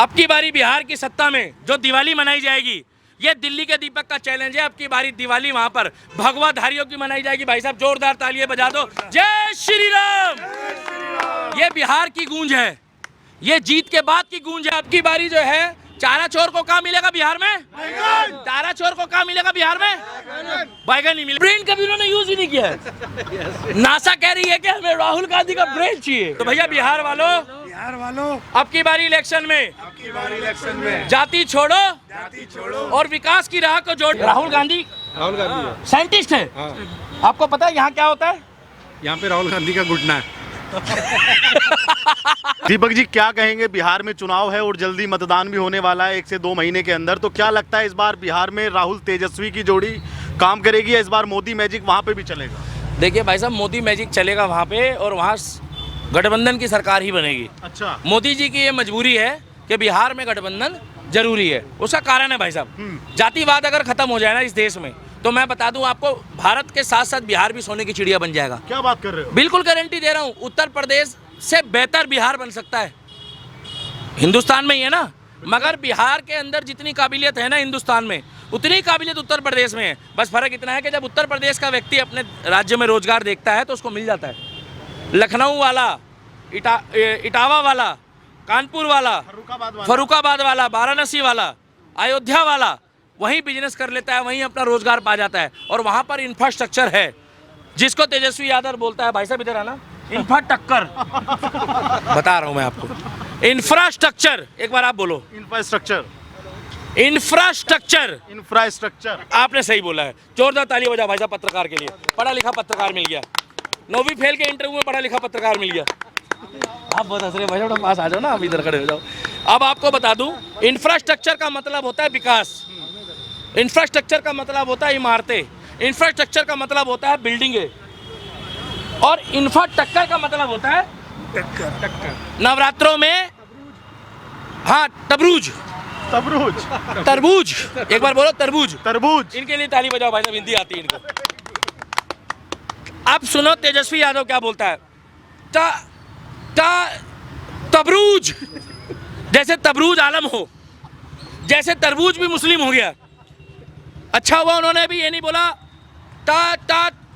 अब की बारी बिहार की सत्ता में जो दिवाली मनाई जाएगी, ये दिल्ली के दीपक का चैलेंज है। अब की बारी दिवाली वहां पर भगवा धारियों की मनाई जाएगी। भाई साहब जोरदार तालियां बजा दो। जय श्री राम। ये बिहार की गूंज है, ये जीत के बाद की गूंज है। अब की बारी जो है, चारा चोर को क्या मिलेगा बिहार में? चारा चोर को क्या मिलेगा बिहार में? बैगन नहीं मिलेगा। ब्रेन कभी उन्होंने यूज ही नहीं किया है। नासा कह रही है कि हमें राहुल गांधी का ब्रेन चाहिए। तो भैया बिहार वालों अब की बारी इलेक्शन में जाति छोड़ो और विकास की राह को जोड़। राहुल गांधी साइंटिस्ट है। आपको पता है यहाँ क्या होता है? यहाँ पे राहुल गांधी का घुटना है। दीपक जी क्या कहेंगे, बिहार में चुनाव है और जल्दी मतदान भी होने वाला है 1 से 2 महीने के अंदर, तो क्या लगता है इस बार बिहार में राहुल तेजस्वी की जोड़ी काम करेगी या इस बार मोदी मैजिक वहाँ पे भी चलेगा? देखिए भाई साहब, मोदी मैजिक चलेगा वहाँ पे और वहाँ गठबंधन की सरकार ही बनेगी। अच्छा, मोदी जी की ये मजबूरी है कि बिहार में गठबंधन जरूरी है। उसका कारण है भाई साहब, जातिवाद अगर खत्म हो जाए ना इस देश में, तो मैं बता दूं आपको, भारत के साथ साथ बिहार भी सोने की चिड़िया बन जाएगा। क्या बात कर रहे हो? बिल्कुल गारंटी दे रहा हूं। उत्तर प्रदेश से बेहतर बिहार बन सकता है। हिंदुस्तान में ही है ना, मगर बिहार के अंदर जितनी काबिलियत है ना हिंदुस्तान में, उतनी काबिलियत उत्तर प्रदेश में है। बस फर्क इतना है कि जब उत्तर प्रदेश का व्यक्ति अपने राज्य में रोजगार देखता है तो उसको मिल जाता है। लखनऊ वाला, इटावा वाला, कानपुर वाला, फरुखाबाद वाला, वाराणसी वाला, अयोध्या वाला वहीं बिजनेस कर लेता है, वहीं अपना रोजगार पा जाता है। और वहां पर इंफ्रास्ट्रक्चर है, जिसको तेजस्वी यादव बोलता है। भाई साहब इधर आना, इंफ्रास्ट्रक्चर बता रहा हूं मैं आपको। इंफ्रास्ट्रक्चर, एक बार आप बोलो। इंफ्रास्ट्रक्चर। इंफ्रास्ट्रक्चर। इंफ्रास्ट्रक्चर आपने सही बोला है। जोरदार ताली बजाओ भाई साहब पत्रकार के लिए। पढ़ा लिखा पत्रकार मिल गया, 9वीं फेल के इंटरव्यू में पढ़ा लिखा पत्रकार मिल गया। आप बहुत हंस रहे भाई साहब, पास आ जाओ ना, आप इधर खड़े हो जाओ। अब आपको बता दूं, इंफ्रास्ट्रक्चर का मतलब होता है विकास, इंफ्रास्ट्रक्चर का मतलब होता है इमारतें, इंफ्रास्ट्रक्चर का मतलब होता है बिल्डिंगें, और इंफ्रास्ट्रक्चर का मतलब होता है टक्कर। नवरात्रों में हाँ तरबूज, एक बार बोलो तरबूज। इनके लिए ताली बजाओ भाई साहब, हिंदी आती है इनको। अब सुनो तेजस्वी यादव क्या बोलता है। तबरूज, जैसे तबरूज आलम हो, जैसे तरबूज भी मुस्लिम हो गया। अच्छा हुआ उन्होंने भी ये नहीं बोला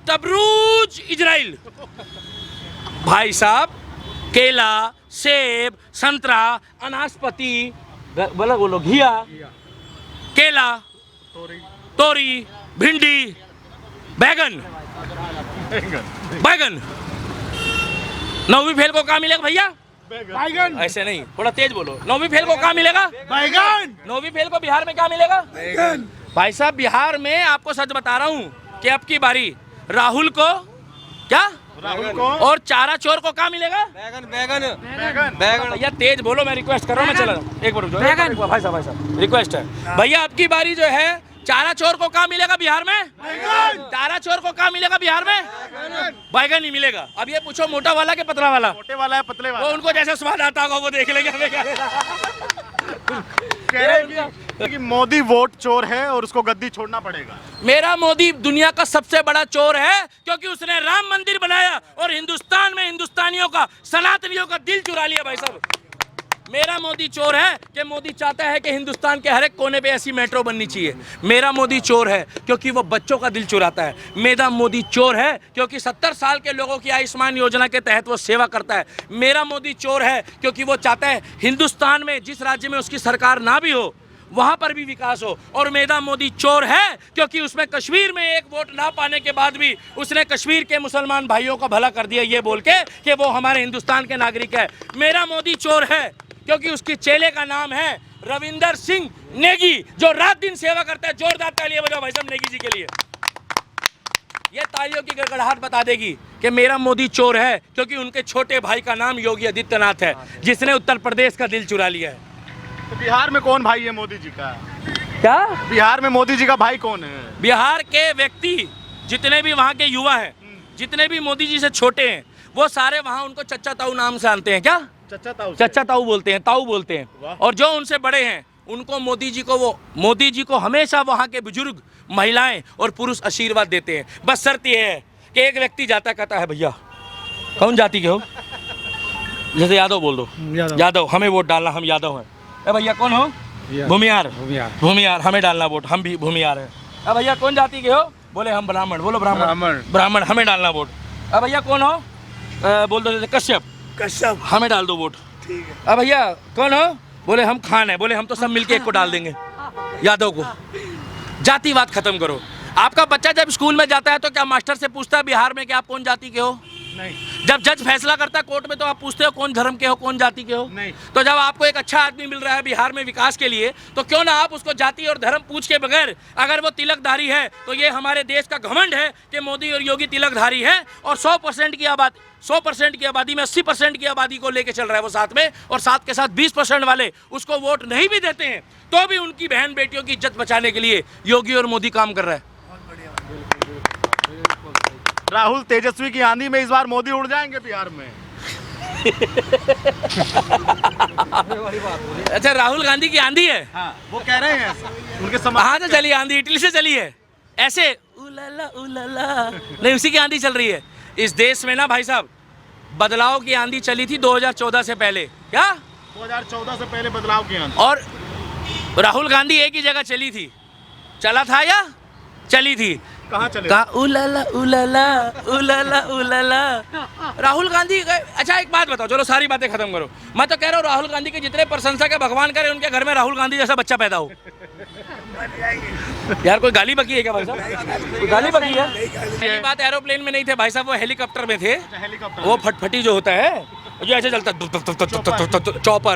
तबरूज इजराइल। भाई साहब केला, सेब, संतरा, अनाशपति, बोलो घिया, केला, तोरी, भिंडी, बैगन। 9वीं फेल को क्या मिलेगा भैया? बैगन। ऐसे नहीं, थोड़ा तेज बोलो। 9वीं फेल को क्या मिलेगा? बैगन। 9वीं फेल को बिहार में क्या मिलेगा? बैगन। भाई साहब बिहार में आपको सच बता रहा हूँ कि अब की बारी राहुल को और चारा चोर को क्या मिलेगा? बैगन। भैया तेज बोलो, मैं रिक्वेस्ट कर रहा हूँ। मैं चला एक बार भाई साहब रिक्वेस्ट है भैया। अब की बारी जो है, चारा चोर को क्या मिलेगा बिहार में? चारा चोर को क्या मिलेगा बिहार में? बैगन नहीं मिलेगा। अब ये पूछो मोटा वाला के पतला वाला? मोटे वाला है, पतले वाला? वो उनको जैसे स्वाद आता होगा वो देख लेंगे। कह रहे हैं कि मोदी वोट चोर है और उसको गद्दी छोड़ना पड़ेगा। मेरा मोदी दुनिया का सबसे बड़ा चोर है, क्योंकि उसने राम मंदिर बनाया और हिंदुस्तान में हिंदुस्तानियों का, सनातनियों का दिल चुरा लिया। भाई साहब मेरा मोदी चोर है कि मोदी चाहता है कि हिंदुस्तान के हर एक कोने पे ऐसी मेट्रो बननी चाहिए। मेरा मोदी चोर है क्योंकि वो बच्चों का दिल चुराता है। मेरा मोदी चोर है क्योंकि 70 साल के लोगों की आयुष्मान योजना के तहत वो सेवा करता है। मेरा मोदी चोर है क्योंकि वो चाहता है हिंदुस्तान में जिस राज्य में उसकी सरकार ना भी हो वहां पर भी विकास हो। और मेरा मोदी चोर है क्योंकि उसमें कश्मीर में एक वोट ना पाने के बाद भी उसने कश्मीर के मुसलमान भाइयों का भला कर दिया, ये बोल के कि वो हमारे हिंदुस्तान के नागरिक है। मेरा मोदी चोर है क्योंकि उसके चेले का नाम है रविंदर सिंह नेगी, जो रात दिन सेवा करता है। जोरदार तालियां बजाओ भाई साहब नेगी जी के लिए। ये तालियों की गड़गड़ाहट बता देगी कि मेरा मोदी चोर है क्योंकि उनके छोटे भाई का नाम योगी आदित्यनाथ है, जिसने उत्तर प्रदेश का दिल चुरा लिया है। तो बिहार में कौन भाई है मोदी जी का? क्या बिहार में मोदी जी का भाई कौन है? बिहार के व्यक्ति जितने भी वहाँ के युवा हैं, जितने भी मोदी जी से छोटे हैं, वो सारे वहाँ उनको चच्चा ताऊ नाम से जानते हैं। क्या चच्चा ताऊ बोलते हैं, ताऊ बोलते हैं। और जो उनसे बड़े हैं उनको मोदी जी को हमेशा वहाँ के बुजुर्ग, महिलाएं और पुरुष आशीर्वाद देते हैं। बस शर्त यह है कि एक व्यक्ति जाता कहता है भैया कौन जाति के हो, जैसे यादव बोल दो, यादव हमें वोट डालना, हम यादव हैं। ए भैया कौन हो? भूमियार। भूमियार, हमें डालना वोट, हम भी भूमियार है। अब भैया कौन जाति के हो? बोले हम ब्राह्मण। बोलो ब्राह्मण। ब्राह्मण, हमें डालना वोट। अब भैया कौन हो? बोल दो जैसे कश्यप, हमें डाल दो वोट। ठीक है। अब भैया कौन हो? बोले हम खान है। बोले हम तो सब मिलके एक को डाल देंगे, यादव को। जातिवाद खत्म करो। आपका बच्चा जब स्कूल में जाता है तो क्या मास्टर से पूछता है बिहार में कि आप कौन जाति के हो? नहीं। जब जज फैसला करता है कोर्ट में तो आप पूछते हो कौन धर्म के हो, कौन जाति के हो? नहीं। तो जब आपको एक अच्छा आदमी मिल रहा है बिहार में विकास के लिए, तो क्यों ना आप उसको जाति और धर्म पूछ के बगैर, अगर वो तिलकधारी है तो ये हमारे देश का घमंड है कि मोदी और योगी तिलकधारी है, और 100% की आबादी में 80% की आबादी को लेके चल रहा है वो साथ में, और साथ के साथ 20% वाले उसको वोट नहीं भी देते हैं तो भी उनकी बहन बेटियों की इज्जत बचाने के लिए योगी और मोदी काम कर रहा है। राहुल तेजस्वी की आंधी में इस बार मोदी उड़ जाएंगे बिहार में? अच्छा, राहुल गांधी की आंधी है? हाँ, वो कह रहे हैं उनके कहाँ से चली आंधी? इटली से चली है ऐसे उलाला उलाला, नहीं उसी की आंधी चल रही है इस देश में ना भाई साहब। बदलाव की आंधी चली थी 2014 से पहले। क्या 2014 से पहले बदलाव की आंधी? और राहुल गांधी एक ही जगह चली थी, चला था या चली थी? कहाँ चले? उलाला उलाला उलाला उलाला राहुल गांधी। अच्छा एक बात बताओ, चलो सारी बातें खत्म करो। मैं तो कह रहा हूँ राहुल गांधी के जितने प्रशंसक है भगवान करे उनके घर में राहुल गांधी जैसा बच्चा पैदा हो। यार कोई गाली बकी है क्या भाई साहब? कोई गाली बकी है? पहली बात एरोप्लेन में नहीं थे भाई साहब, वो हेलीकॉप्टर में थे। वो फटफटी जो होता है जो ऐसे चलता,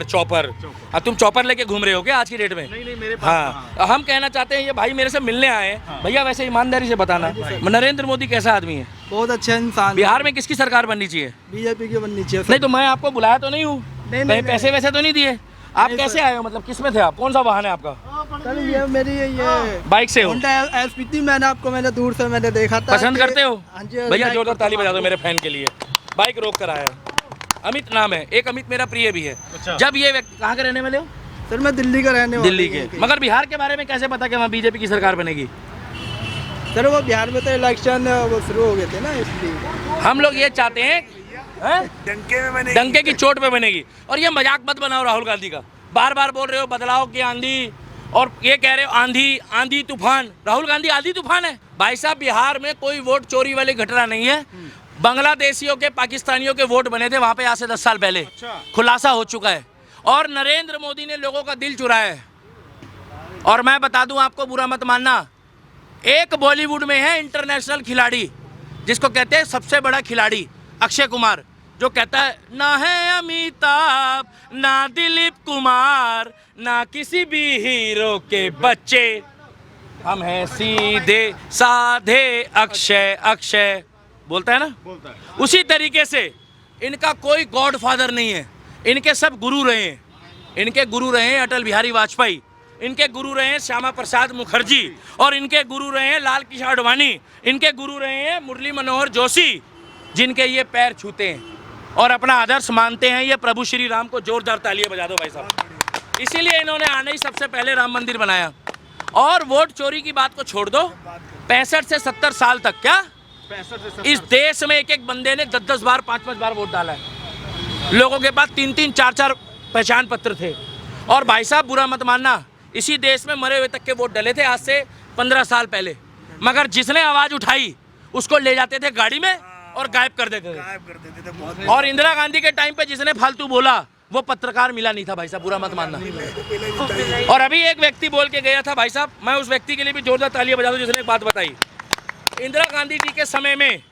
चॉपर। अब तुम चॉपर लेके घूम रहे हो क्या आज की डेट में? नहीं मेरे पास। हाँ, हम कहना चाहते हैं ये भाई मेरे से मिलने आए हैं। भैया वैसे ईमानदारी से बताना, नरेंद्र मोदी कैसा आदमी है? बहुत अच्छा इंसान। बिहार में किसकी सरकार बननी चाहिए? बीजेपी की बननी चाहिए। नहीं तो मैं आपको बुलाया तो नहीं हूँ, कहीं पैसे वैसे तो नहीं दिए? आप कैसे आए हो, मतलब किस में थे आप? कौन सा वाहन है आपका? सर ये मेरी ये बाइक से हो? एसपीटी। मैंने दूर से मैंने देखा था। पसंद करते हो? हाँ जी। भैया जोरदार ताली बजा दो मेरे फैन के लिए। बाइक रोक कर आया, अमित नाम है, एक अमित मेरा प्रिय भी है। अच्छा। जब ये व्यक्ति कहाँ के रहने वाले हो? सर मैं दिल्ली का रहने वाला। दिल्ली के, मगर बिहार के बारे में कैसे पता कि वहाँ बीजेपी की सरकार बनेगी? सर वो बिहार में तो इलेक्शन वो शुरू हो गए थे ना, इसलिए हम लोग ये चाहते हैं डंके की चोट पे बनेगी। और ये मजाक मत बनाओ राहुल गांधी का, बार बार बोल रहे हो बदलाव की आंधी, और ये कह रहे हो आंधी तूफान। राहुल गांधी आंधी तूफान है भाई साहब? बिहार में कोई वोट चोरी वाली घटना नहीं है। बांग्लादेशियों के, पाकिस्तानियों के वोट बने थे वहां पे आज से 10 साल पहले। अच्छा। खुलासा हो चुका है, और नरेंद्र मोदी ने लोगों का दिल चुराया है। और मैं बता दूं आपको, बुरा मत मानना, एक बॉलीवुड में है इंटरनेशनल खिलाड़ी जिसको कहते हैं सबसे बड़ा खिलाड़ी, अक्षय कुमार, जो कहता है ना है अमिताभ ना दिलीप कुमार ना किसी भी हीरो के बच्चे, हम हैं सीधे साधे अक्षय बोलता है ना? बोलता है। उसी तरीके से इनका कोई गॉडफादर नहीं है, इनके सब गुरु रहे हैं। इनके गुरु रहे हैं अटल बिहारी वाजपेयी, इनके गुरु रहे हैं श्यामा प्रसाद मुखर्जी, और इनके गुरु रहे हैं लाल कृष्ण आडवाणी, इनके गुरु रहे हैं मुरली मनोहर जोशी, जिनके ये पैर छूते हैं और अपना आदर्श मानते हैं ये प्रभु श्री राम को। जोरदार तालियां बजा दो भाई साहब। इसीलिए इन्होंने आने ही सबसे पहले राम मंदिर बनाया। और वोट चोरी की बात को छोड़ दो, 65 से 70 साल तक, क्या 65 से इस देश में एक बंदे ने 10 बार 5 बार वोट डाला है। लोगों के पास 3 4 पहचान पत्र थे। और भाई साहब बुरा मत मानना, इसी देश में मरे हुए तक के वोट डले थे आज से 15 साल पहले, मगर जिसने आवाज उठाई उसको ले जाते थे गाड़ी में और गायब कर देते थे। और इंदिरा गांधी के टाइम पे जिसने फालतू बोला वो पत्रकार मिला नहीं था भाई साहब, बुरा मत मानना। और अभी एक व्यक्ति बोल के गया था भाई साहब, मैं उस व्यक्ति के लिए भी जोरदार तालियां बजा दूं जिसने एक बात बताई। इंदिरा गांधी जी के समय में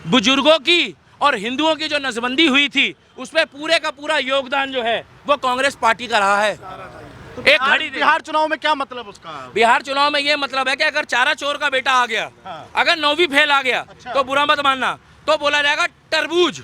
बुजुर्गों की और हिंदुओं की जो नसबंदी हुई थी उसमें पूरे का पूरा योगदान जो है वो कांग्रेस पार्टी का रहा है। तो एक घड़ी बिहार चुनाव में क्या मतलब उसका? बिहार चुनाव में ये मतलब है कि अगर चारा चोर का बेटा आ गया, अगर 9वीं फेल आ गया, तो बुरा मत मानना, तो बोला जाएगा तरबूज,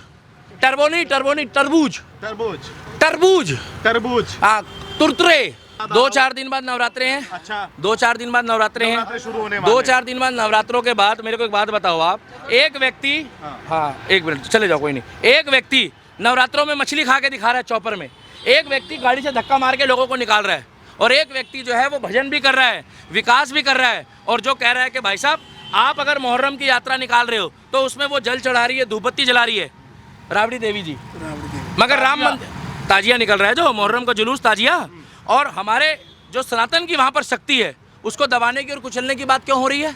तरबूज, हाँ, तुरतुरे। 2-4 दिन बाद नवरात्रे हैं। अच्छा। 2-4 दिन बाद नवरात्रे हैं। शुरू होने वाले। 2-4 दिन बाद नवरात्रों के बाद मेरे को एक बात बताओ आप, एक व्यक्ति, हाँ एक मिनट चले जाओ कोई नहीं, एक व्यक्ति नवरात्रों में मछली खा के दिखा रहा है चौपर में, एक व्यक्ति गाड़ी से धक्का मार के लोगों को निकाल रहा है, और एक व्यक्ति जो है वो भजन भी कर रहा है, विकास भी कर रहा है, और जो कह रहा है कि भाई साहब आप अगर मुहर्रम की यात्रा निकाल रहे हो तो उसमें वो जल चढ़ा रही है, धूपबत्ती जला रही है, राबड़ी देवी जी। मगर ताजिया निकल रहा है, जो मुहर्रम का जुलूस ताजिया, और हमारे जो सनातन की वहाँ पर शक्ति है उसको दबाने की और कुचलने की बात क्यों हो रही है?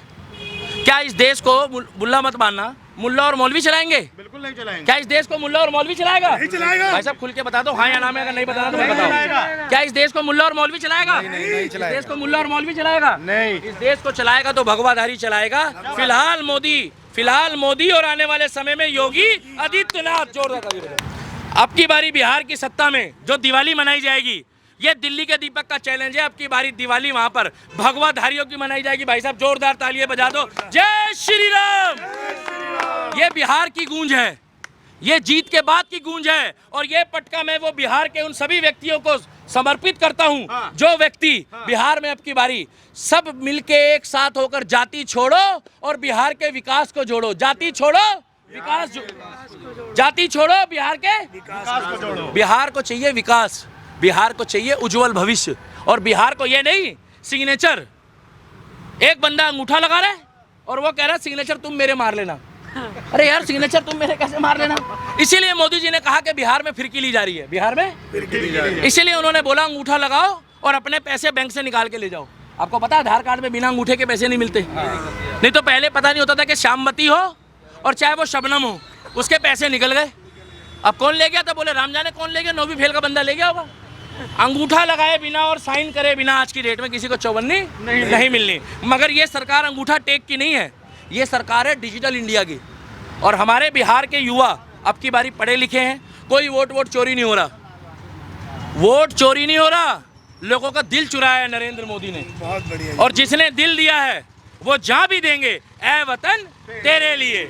क्या इस देश को मुल्ला मत मानना, मुल्ला और मौलवी चलाएंगे? बिल्कुल नहीं चलाएंगे। क्या इस देश को मुल्ला और मौलवी चलाएगा? नहीं चलाएगा। भाई साहब खुल के बता दो, हाँ या ना में, अगर नहीं बताना तो बताओ। क्या इस देश को मुल्ला और मौलवी चलाएगा? नहीं इस देश को मुल्ला और मौलवी चलाएगा? नहीं। इस देश को चलाएगा तो भगवाधारी चलाएगा। फिलहाल मोदी और आने वाले समय में योगी आदित्यनाथ। जोरदार। अब की बारी बिहार की सत्ता में जो दिवाली मनाई जाएगी, ये दिल्ली के दीपक का चैलेंज है। अब की बारी दिवाली वहां पर भगवाधारियों की मनाई जाएगी। भाई साहब जोरदार तालियां बजा दो। जय श्री राम। ये बिहार की गूंज है, ये जीत के बाद की गूंज है, और ये पटका मैं वो बिहार के उन सभी व्यक्तियों को समर्पित करता हूं जो व्यक्ति बिहार में अब की बारी सब मिलके एक साथ होकर जाति छोड़ो और बिहार के विकास को जोड़ो। जाति छोड़ो विकास, जाति छोड़ो बिहार के विकास को जोड़ो। बिहार को चाहिए विकास, बिहार को चाहिए उज्जवल भविष्य, और बिहार को ये नहीं सिग्नेचर। एक बंदा अंगूठा लगा रहा है और वो कह रहा है सिग्नेचर तुम मेरे मार लेना। अरे यार सिग्नेचर तुम मेरे कैसे मार लेना? इसीलिए मोदी जी ने कहा कि बिहार में फिरकी ली जा रही है। बिहार में फिरकी ली जा रही है, इसीलिए उन्होंने बोला अंगूठा लगाओ और अपने पैसे बैंक से निकाल के ले जाओ। आपको पता है आधार कार्ड में बिना अंगूठे के पैसे नहीं मिलते। नहीं तो पहले पता नहीं होता था कि श्यामवती हो और चाहे वो शबनम हो, उसके पैसे निकल गए। अब कौन ले गया था? बोले राम जाने कौन ले गया, नौवीं फेल का बंदा ले गया होगा। अंगूठा लगाए बिना और साइन करे बिना आज की डेट में किसी को चौबन्नी नहीं मिलनी। मगर ये सरकार अंगूठा टेक की नहीं है, ये सरकार है डिजिटल इंडिया की। और हमारे बिहार के युवा अब की बारी पढ़े लिखे हैं, कोई वोट चोरी नहीं हो रहा, वोट चोरी नहीं हो रहा। लोगों का दिल चुराया है नरेंद्र मोदी ने, बहुत बढ़िया। और जिसने दिल दिया है वो जहाँ भी देंगे ए वतन तेरे लिए,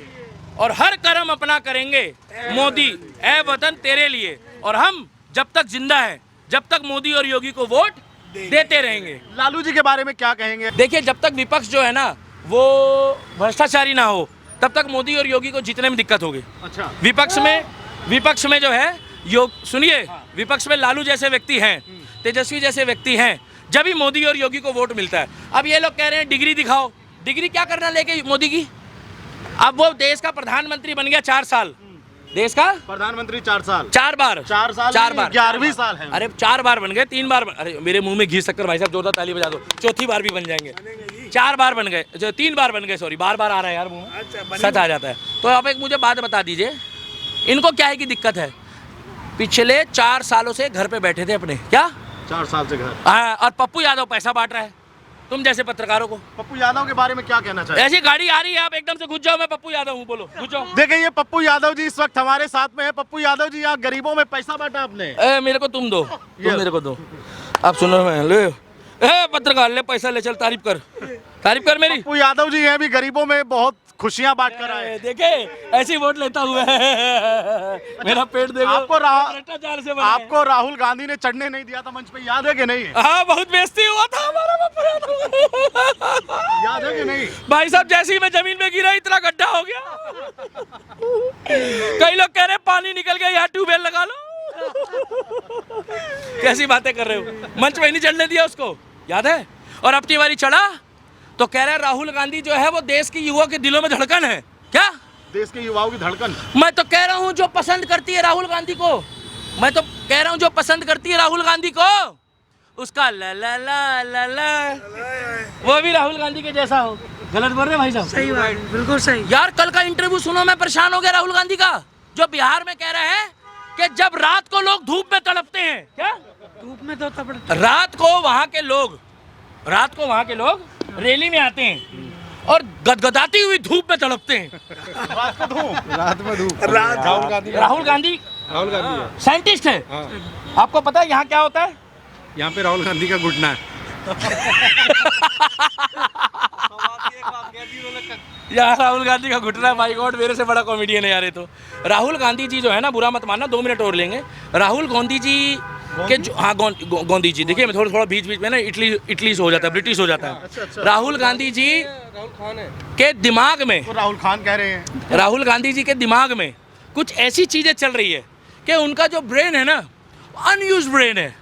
और हर कर्म अपना करेंगे मोदी ए वतन तेरे लिए। और हम जब तक जिंदा हैं, जब तक मोदी और योगी को वोट देते रहेंगे। लालू जी के बारे में क्या कहेंगे? देखिए जब तक विपक्ष जो है ना वो भ्रष्टाचारी ना हो, तब तक मोदी और योगी को जीतने में दिक्कत होगी। अच्छा। विपक्ष में जो है सुनिए, विपक्ष में लालू जैसे व्यक्ति हैं, तेजस्वी जैसे व्यक्ति हैं, जब ही मोदी और योगी को वोट मिलता है। अब ये लोग कह रहे हैं डिग्री दिखाओ, डिग्री क्या करना लेके मोदी की? अब वो देश का प्रधानमंत्री बन गया 4 साल, देश का प्रधानमंत्री 4 साल, 4 बार 11वीं साल है। अरे 4 बार बन गए, 3 बार अरे मेरे मुंह में घी शक्कर भाई साहब, जोरदार ताली बजा दो। चौथी बार भी बन जाएंगे। 4 बार बन गए, जो 3 बार बन गए, सॉरी बार आ रहा है यार मुंह में, सच आ जाता है। तो आप एक मुझे बात बता दीजिए, इनको क्या है की दिक्कत है? पिछले 4 सालों से घर पे बैठे थे अपने, क्या 4 साल से घर। हाँ, और पप्पू यादव पैसा बांट रहा है तुम जैसे पत्रकारों को। पप्पू यादव के बारे में क्या कहना चाहिए? ऐसी गाड़ी आ रही है, आप एकदम से घुस जाओ, मैं पप्पू यादव हूँ, बोलो घुस जाओ। देखिए ये पप्पू यादव जी इस वक्त हमारे साथ में है। पप्पू यादव जी, यहाँ गरीबों में पैसा बांटा आपने? मेरे को तुम दो, तुम मेरे को दो। आप सुनो, मैं ले पत्रकार ले पैसा ले, चल तारीफ कर मेरी। पप्पू यादव जी हैं भी गरीबों में बहुत खुशियां बांट कर आए। देखे ऐसी वोट लेता हुआ मेरा पेट देखो। आपको राहुल गांधी ने चढ़ने नहीं दिया था मंच पे, याद है कि नहीं? हाँ बहुत बेइज्जती हुआ था हमारा, याद है कि नहीं? भाई साहब जैसे ही मैं जमीन में गिरा इतना गड्ढा हो गया। कई लोग कह रहे पानी निकल गया, यहाँ ट्यूबवेल लगा लो। कैसी बातें कर रहे हो? मंच पे नहीं चढ़ने दिया उसको, याद है? और अब की बारी चढ़ा तो कह रहे राहुल गांधी जो है वो देश की युवाओं के दिलों में धड़कन है। क्या देश के युवाओं की धड़कन? मैं तो कह रहा हूँ जो पसंद करती है राहुल गांधी को, मैं तो कह रहा हूँ जो पसंद करती है राहुल गांधी को, उसका ला ला ला ला ला वो भी राहुल गांधी के जैसा हो। गलत बोल रहे भाई साहब? सही बात, बिल्कुल सही। यार कल का इंटरव्यू सुनो, मैं परेशान हो गया राहुल गांधी का, जो बिहार में कह रहा है कि जब रात को लोग धूप में तड़पते हैं, क्या धूप में तो रात को वहाँ के लोग रैली में आते हैं और गदगदाती हुई धूप में तड़पते हैं। राहुल गांधी साइंटिस्ट है। आपको पता है यहाँ क्या होता है? यहाँ पे राहुल गांधी का घुटना है। यार राहुल गांधी का घुटना है, माय गॉड, मेरे से बड़ा कॉमेडियन है यार ये तो। राहुल गांधी जी जो है ना, बुरा मत मानना, 2 मिनट और लेंगे। राहुल गांधी जी के जो, हाँ गांधी जी, देखिए मैं थोड़ा बीच में ना इटली से हो जाता है, ब्रिटिश हो जाता है। अच्छा। राहुल गांधी जी के दिमाग में, तो राहुल खान कह रहे हैं, राहुल गांधी जी के दिमाग में कुछ ऐसी चीजें चल रही है कि उनका जो ब्रेन है ना, अनयूज ब्रेन है।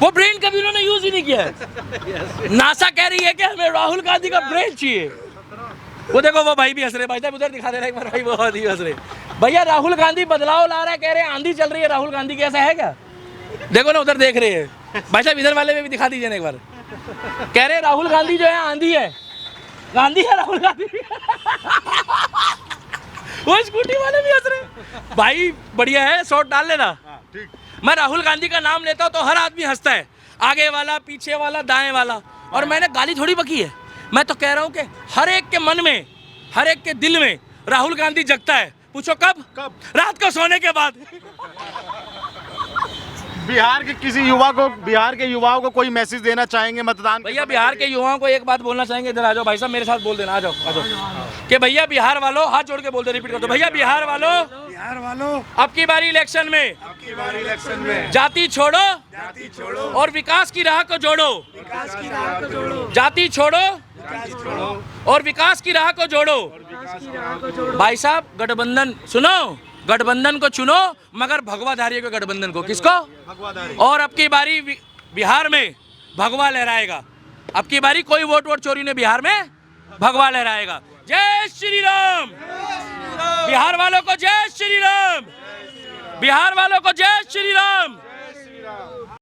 वो ब्रेन कभी उन्होंने यूज ही नहीं किया है। नासा कह रही है कि हमें राहुल गांधी का ब्रेन चाहिए। वो देखो वो भाई भी हंस रहे, भाई साहब उधर दिखा दे रहा है एक बार, भाई बहुत ही हंस रहे। भैया राहुल गांधी बदलाव ला रहा है, कह रहे हैं आंधी चल रही है राहुल गांधी की, ऐसा है क्या? देखो ना उधर देख रहे हैं भाई साहब, इधर वाले में भी दिखा दीजिए ना एक बार। कह रहे हैं राहुल गांधी जो है आंधी है, गांधी है राहुल गांधी। वो स्कूटी वाले भी हंस रहे। भाई बढ़िया है, शॉट डाल लेना। मैं राहुल गांधी का नाम लेता हूँ तो हर आदमी हंसता है, आगे वाला, पीछे वाला, दाएं वाला। और मैंने गाली थोड़ी बकी है, मैं तो कह रहा हूँ कि हर एक के मन में, हर एक के दिल में राहुल गांधी जगता है। पूछो कब? रात को सोने के बाद। बिहार के किसी युवा को, बिहार के युवाओं को कोई मैसेज देना चाहेंगे मतदान? भैया बिहार के युवाओं को एक बात बोलना चाहेंगे, इधर आ जाओ भाई साहब, मेरे साथ बोल देना, आ जाओ आ जाओ। कि भैया बिहार वालों, हाथ जोड़ के बोलते, रिपीट कर दो, भैया बिहार वालों अब की बारी इलेक्शन में जाति छोड़ो और विकास की राह को जोड़ो। जाति छोड़ो और विकास की राह को जोड़ो। भाई साहब गठबंधन सुनो, गठबंधन को चुनो, मगर भगवाधारी को गठबंधन को। किसको? और अब की बारी बिहार में भगवा लहराएगा। अब की बारी कोई वोट चोरी ने बिहार में भगवा लहराएगा। जय श्री राम। बिहार वालों को जय श्री राम। बिहार वालों को जय श्री राम।